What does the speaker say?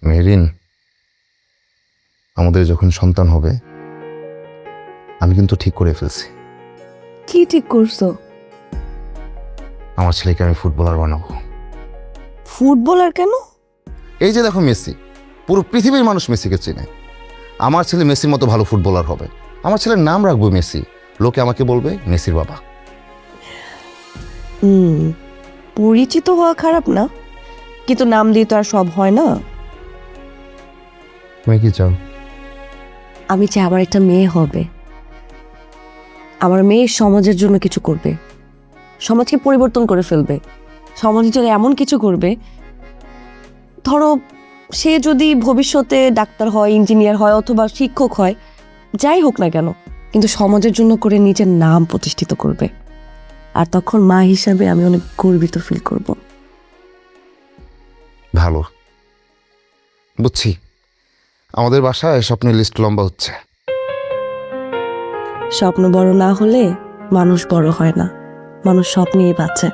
মেহরিন, আমাদের যখন সন্তান হবে আমি কিন্তু ঠিক করে ফেলছি। কি ঠিক করছো? আমার ছেলেকে আমি ফুটবলার বানাবো। ফুটবলার কেন? এই যে দেখো মেসি, পুরো পৃথিবীর মানুষ মেসিকে চেনে। আমার ছেলে মেসির মতো ভালো ফুটবলার হবে। আমার ছেলের নাম রাখবো মেসি, লোকে আমাকে বলবে মেসির বাবা। পরিচিত হওয়া খারাপ না, কিন্তু নাম দিয়ে তো আর সব হয় না। তুমি কি চাও? আমি চাই আমার একটা মেয়ে হবে। আমার মেয়ে সমাজের জন্য কিছু করবে, সমাজকে পরিবর্তন করে ফেলবে, সমাজের জন্য এমন কিছু করবে। ধরো সে যদি ভবিষ্যতে ডাক্তার হয়, ইঞ্জিনিয়ার হয়, অথবা শিক্ষক হয়, যাই হোক না কেন, কিন্তু সমাজের জন্য করে নিজের নাম প্রতিষ্ঠিত করবে। আর তখন মা হিসাবে আমি অনেক গর্বিত ফিল করব। ভালো, বুঝছি। আমাদের বাসায় স্বপ্নের লিস্ট লম্বা হচ্ছে। স্বপ্ন বড় না হলে মানুষ বড় হয় না, মানুষ স্বপ্নেই বাঁচে।